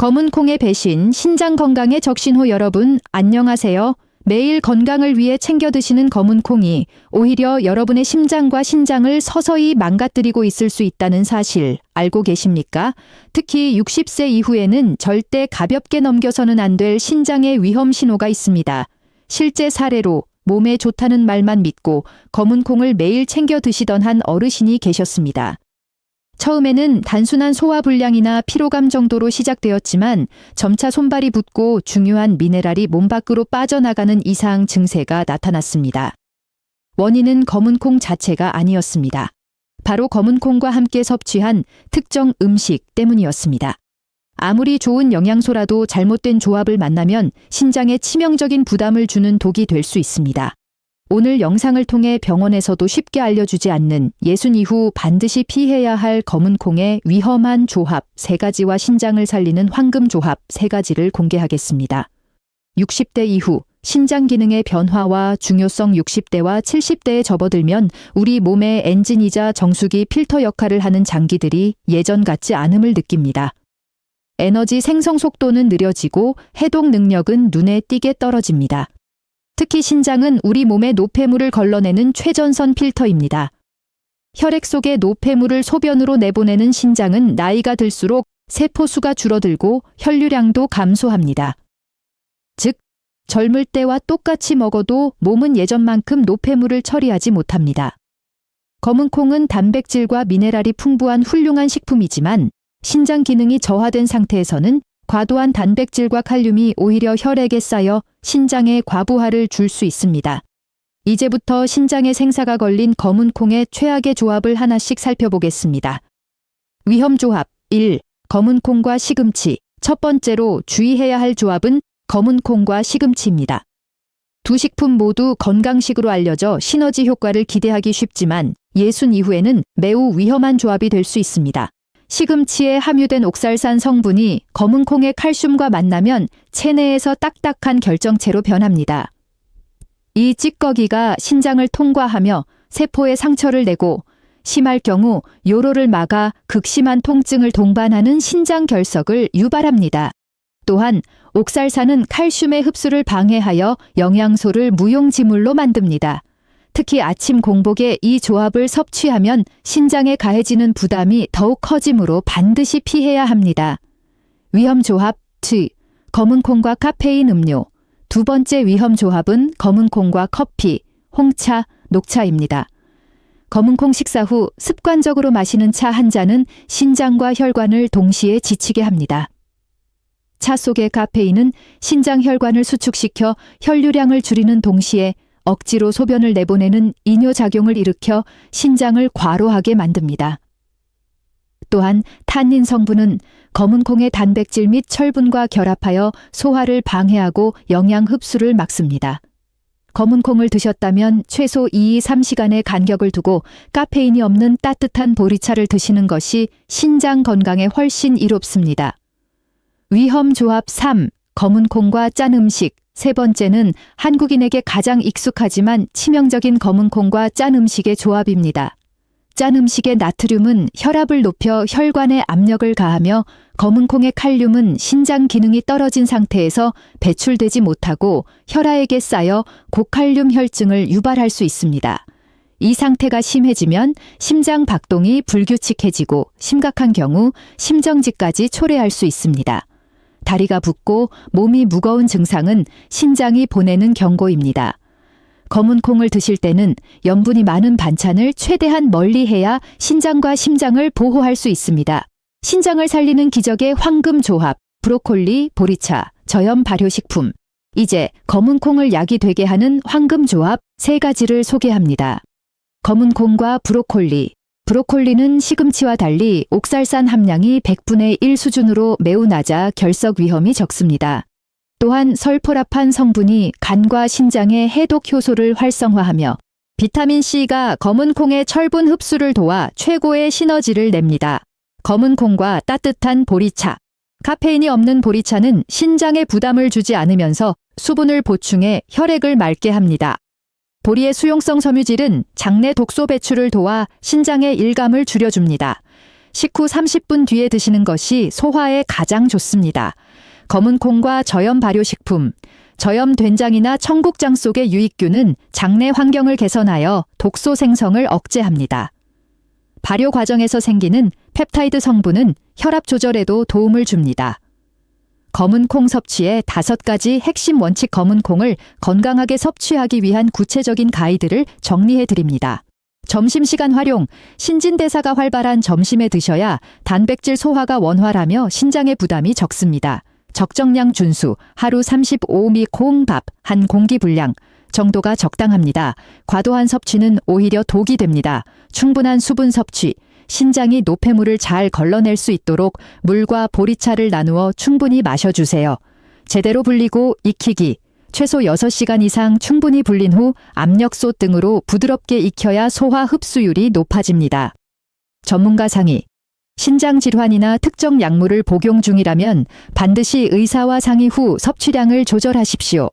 검은 콩의 배신, 신장 건강의 적신호 여러분, 안녕하세요. 매일 건강을 위해 챙겨 드시는 검은 콩이 오히려 여러분의 심장과 신장을 서서히 망가뜨리고 있을 수 있다는 사실 알고 계십니까? 특히 60세 이후에는 절대 가볍게 넘겨서는 안 될 신장의 위험 신호가 있습니다. 실제 사례로 몸에 좋다는 말만 믿고 검은 콩을 매일 챙겨 드시던 한 어르신이 계셨습니다. 처음에는 단순한 소화불량이나 피로감 정도로 시작되었지만 점차 손발이 붓고 중요한 미네랄이 몸 밖으로 빠져나가는 이상 증세가 나타났습니다. 원인은 검은 콩 자체가 아니었습니다. 바로 검은 콩과 함께 섭취한 특정 음식 때문이었습니다. 아무리 좋은 영양소라도 잘못된 조합을 만나면 신장에 치명적인 부담을 주는 독이 될 수 있습니다. 오늘 영상을 통해 병원에서도 쉽게 알려주지 않는 60 이후 반드시 피해야 할 검은 콩의 위험한 조합 3가지와 신장을 살리는 황금 조합 3가지를 공개하겠습니다. 60대 이후 신장 기능의 변화와 중요성 60대와 70대에 접어들면 우리 몸의 엔진이자 정수기 필터 역할을 하는 장기들이 예전 같지 않음을 느낍니다. 에너지 생성 속도는 느려지고 해독 능력은 눈에 띄게 떨어집니다. 특히 신장은 우리 몸의 노폐물을 걸러내는 최전선 필터입니다. 혈액 속의 노폐물을 소변으로 내보내는 신장은 나이가 들수록 세포수가 줄어들고 혈류량도 감소합니다. 즉, 젊을 때와 똑같이 먹어도 몸은 예전만큼 노폐물을 처리하지 못합니다. 검은 콩은 단백질과 미네랄이 풍부한 훌륭한 식품이지만 신장 기능이 저하된 상태에서는 과도한 단백질과 칼륨이 오히려 혈액에 쌓여 신장에 과부하를 줄 수 있습니다. 이제부터 신장에 생사가 걸린 검은 콩의 최악의 조합을 하나씩 살펴보겠습니다. 위험 조합 1. 검은 콩과 시금치. 첫 번째로 주의해야 할 조합은 검은 콩과 시금치입니다. 두 식품 모두 건강식으로 알려져 시너지 효과를 기대하기 쉽지만 60 이후에는 매우 위험한 조합이 될 수 있습니다. 시금치에 함유된 옥살산 성분이 검은 콩의 칼슘과 만나면 체내에서 딱딱한 결정체로 변합니다. 이 찌꺼기가 신장을 통과하며 세포에 상처를 내고 심할 경우 요로를 막아 극심한 통증을 동반하는 신장 결석을 유발합니다. 또한 옥살산은 칼슘의 흡수를 방해하여 영양소를 무용지물로 만듭니다. 특히 아침 공복에 이 조합을 섭취하면 신장에 가해지는 부담이 더욱 커지므로 반드시 피해야 합니다. 위험 조합 2. 검은 콩과 카페인 음료. 두 번째 위험 조합은 검은 콩과 커피, 홍차, 녹차입니다. 검은 콩 식사 후 습관적으로 마시는 차 한 잔은 신장과 혈관을 동시에 지치게 합니다. 차 속의 카페인은 신장 혈관을 수축시켜 혈류량을 줄이는 동시에 억지로 소변을 내보내는 이뇨작용을 일으켜 신장을 과로하게 만듭니다. 또한 탄닌 성분은 검은 콩의 단백질 및 철분과 결합하여 소화를 방해하고 영양 흡수를 막습니다. 검은 콩을 드셨다면 최소 2-3시간의 간격을 두고 카페인이 없는 따뜻한 보리차를 드시는 것이 신장 건강에 훨씬 이롭습니다. 위험 조합 3. 검은 콩과 짠 음식. 세 번째는 한국인에게 가장 익숙하지만 치명적인 검은 콩과 짠 음식의 조합입니다. 짠 음식의 나트륨은 혈압을 높여 혈관에 압력을 가하며 검은 콩의 칼륨은 신장 기능이 떨어진 상태에서 배출되지 못하고 혈화액에 쌓여 고칼륨 혈증을 유발할 수 있습니다. 이 상태가 심해지면 심장 박동이 불규칙해지고 심각한 경우 심정지까지 초래할 수 있습니다. 다리가 붓고 몸이 무거운 증상은 신장이 보내는 경고입니다. 검은 콩을 드실 때는 염분이 많은 반찬을 최대한 멀리해야 신장과 심장을 보호할 수 있습니다. 신장을 살리는 기적의 황금 조합, 브로콜리, 보리차, 저염 발효식품. 이제 검은 콩을 약이 되게 하는 황금 조합 3가지를 소개합니다. 검은 콩과 브로콜리. 브로콜리는 시금치와 달리 옥살산 함량이 100분의 1 수준으로 매우 낮아 결석 위험이 적습니다. 또한 설포라판 성분이 간과 신장의 해독 효소를 활성화하며 비타민C가 검은 콩의 철분 흡수를 도와 최고의 시너지를 냅니다. 검은 콩과 따뜻한 보리차. 카페인이 없는 보리차는 신장에 부담을 주지 않으면서 수분을 보충해 혈액을 맑게 합니다. 보리의 수용성 섬유질은 장내 독소 배출을 도와 신장의 일감을 줄여줍니다. 식후 30분 뒤에 드시는 것이 소화에 가장 좋습니다. 검은 콩과 저염 발효식품, 저염 된장이나 청국장 속의 유익균은 장내 환경을 개선하여 독소 생성을 억제합니다. 발효 과정에서 생기는 펩타이드 성분은 혈압 조절에도 도움을 줍니다. 검은 콩 섭취의 5가지 핵심 원칙 검은 콩을 건강하게 섭취하기 위한 구체적인 가이드를 정리해 드립니다. 점심시간 활용, 신진대사가 활발한 점심에 드셔야 단백질 소화가 원활하며 신장의 부담이 적습니다. 적정량 준수, 하루 35미 콩밥 한 공기 분량 정도가 적당합니다. 과도한 섭취는 오히려 독이 됩니다. 충분한 수분 섭취, 신장이 노폐물을 잘 걸러낼 수 있도록 물과 보리차를 나누어 충분히 마셔주세요. 제대로 불리고 익히기, 최소 6시간 이상 충분히 불린 후 압력솥 등으로 부드럽게 익혀야 소화 흡수율이 높아집니다. 전문가 상의, 신장 질환이나 특정 약물을 복용 중이라면 반드시 의사와 상의 후 섭취량을 조절하십시오.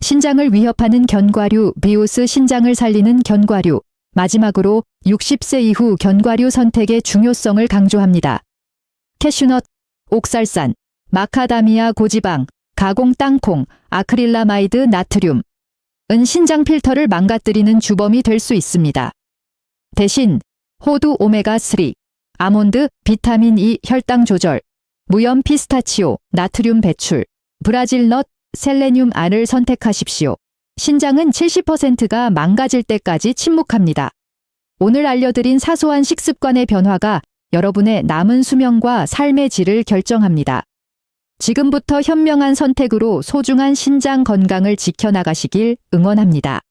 신장을 위협하는 견과류, 비오스 신장을 살리는 견과류, 마지막으로 60세 이후 견과류 선택의 중요성을 강조합니다. 캐슈넛, 옥살산, 마카다미아 고지방, 가공 땅콩, 아크릴라마이드 나트륨은 신장 필터를 망가뜨리는 주범이 될 수 있습니다. 대신 호두 오메가3, 아몬드, 비타민 E 혈당 조절, 무염 피스타치오, 나트륨 배출, 브라질 넛, 셀레늄 R을 선택하십시오. 신장은 70%가 망가질 때까지 침묵합니다. 오늘 알려드린 사소한 식습관의 변화가 여러분의 남은 수명과 삶의 질을 결정합니다. 지금부터 현명한 선택으로 소중한 신장 건강을 지켜나가시길 응원합니다.